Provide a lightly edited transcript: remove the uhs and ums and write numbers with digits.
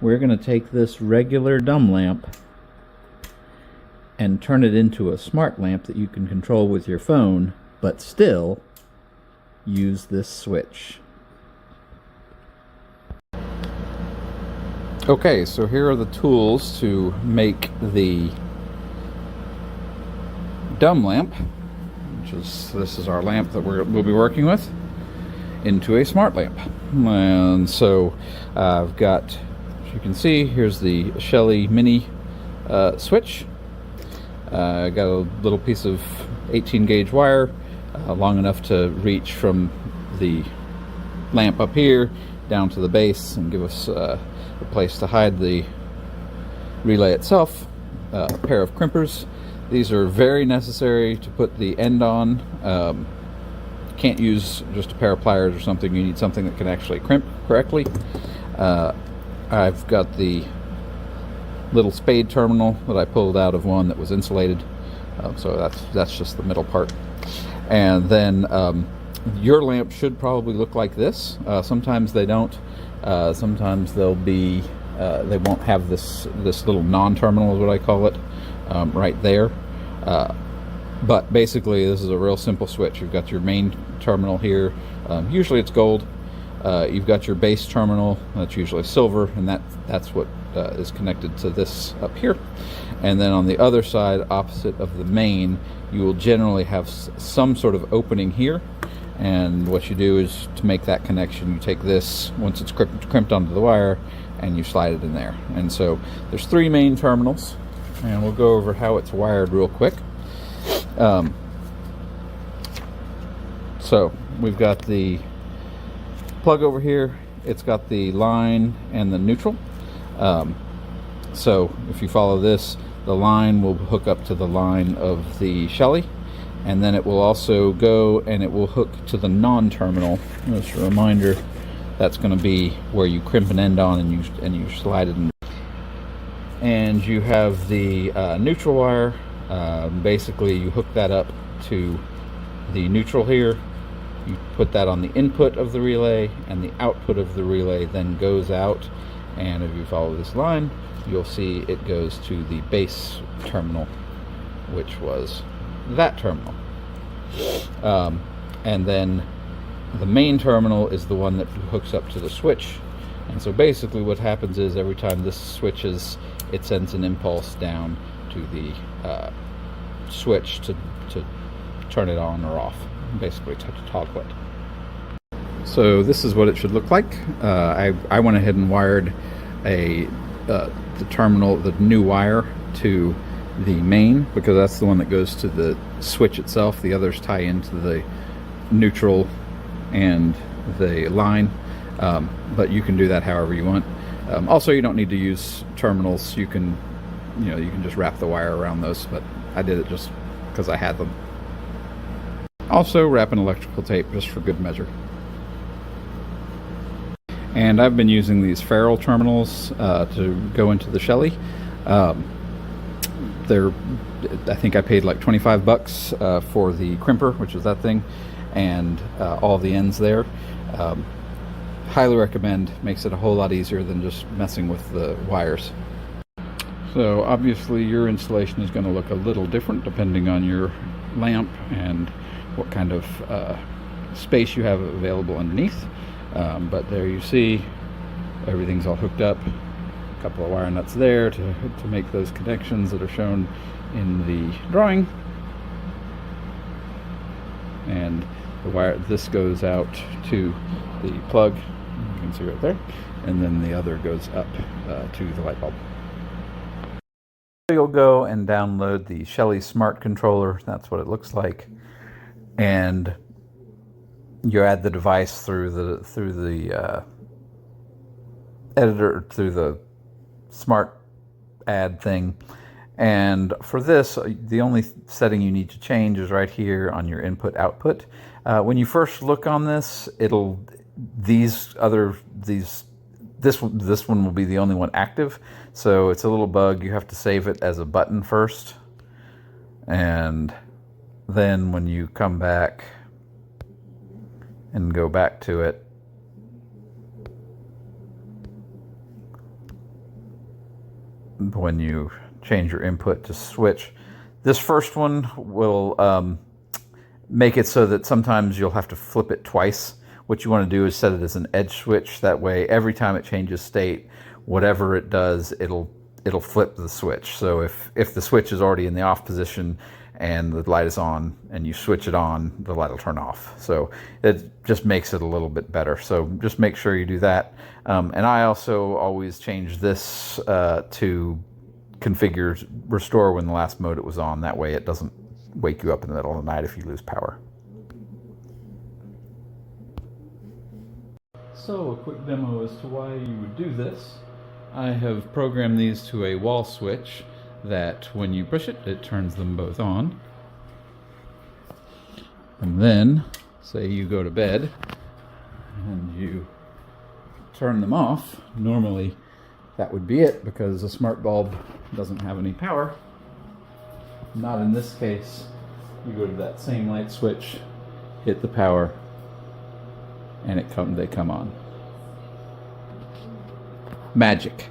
we're going to take this regular dumb lamp and turn it into a smart lamp that you can control with your phone, but still use this switch. Okay, so here are the tools to make the dumb lamp, this is our lamp that we'll be working with, into a smart lamp. And so I've got, as you can see, here's the Shelly mini switch. I got a little piece of 18 gauge wire, long enough to reach from the lamp up here down to the base and give us a place to hide the relay itself. A pair of crimpers. These are very necessary to put the end on. Can't use just a pair of pliers or something. You need something that can actually crimp correctly. I've got the little spade terminal that I pulled out of one that was insulated, so that's just the middle part. And then your lamp should probably look like this. Sometimes they don't. Sometimes they'll be they won't have this little non-terminal, is what I call it, right there. But basically this is a real simple switch. You've got your main terminal here. Usually it's gold. You've got your base terminal, that's usually silver, and that's what is connected to this up here. And then on the other side, opposite of the main, you will generally have some sort of opening here. And what you do is, to make that connection, you take this, once it's crimped onto the wire, and you slide it in there. And so there's 3 main terminals, and we'll go over how it's wired real quick. So we've got the plug over here. It's got the line and the neutral. So if you follow this, the line will hook up to the line of the Shelly, and then it will also go and it will hook to the non-terminal. Just a reminder, that's going to be where you crimp an end on and you slide it in. And you have the neutral wire. Basically you hook that up to the neutral here. You put that on the input of the relay, and the output of the relay then goes out, and if you follow this line, you'll see it goes to the base terminal, which was that terminal. And then the main terminal is the one that hooks up to the switch. And so basically what happens is, every time this switches, it sends an impulse down to the switch to turn it on or off, basically to toggle it. So this is what it should look like. I went ahead and wired the terminal, the new wire, to the main, because that's the one that goes to the switch itself. The others tie into the neutral and the line, but you can do that however you want. Also, you don't need to use terminals. You can just wrap the wire around those, but I did it just because I had them. Also, wrap an electrical tape just for good measure. And I've been using these ferrule terminals to go into the Shelly. I think I paid like $25 for the crimper, which is that thing, and all the ends there. Highly recommend. Makes it a whole lot easier than just messing with the wires. So obviously your installation is going to look a little different depending on your lamp and what kind of space you have available underneath. But there you see, everything's all hooked up. A couple of wire nuts there to make those connections that are shown in the drawing. And the wire, this goes out to the plug, you can see right there, and then the other goes up to the light bulb. You'll go and download the Shelly Smart Controller. That's what it looks like, and you add the device through the editor, through the smart add thing. And for this, the only setting you need to change is right here on your input output. When you first look on this, this one will be the only one active. So it's a little bug. You have to save it as a button first, and then when you come back and go back to it, when you change your input to switch. This first one will make it so that sometimes you'll have to flip it twice. What you want to do is set it as an edge switch. That way, every time it changes state, whatever it does, it'll flip the switch. So if the switch is already in the off position and the light is on and you switch it on, the light will turn off. So it just makes it a little bit better. So just make sure you do that. And I also always change this to configure restore when the last mode it was on. That way it doesn't wake you up in the middle of the night if you lose power. So a quick demo as to why you would do this. I have programmed these to a wall switch that when you push it, it turns them both on. And then, say you go to bed and you turn them off. Normally that would be it because a smart bulb doesn't have any power. Not in this case. You go to that same light switch, hit the power, and they come on. Magic.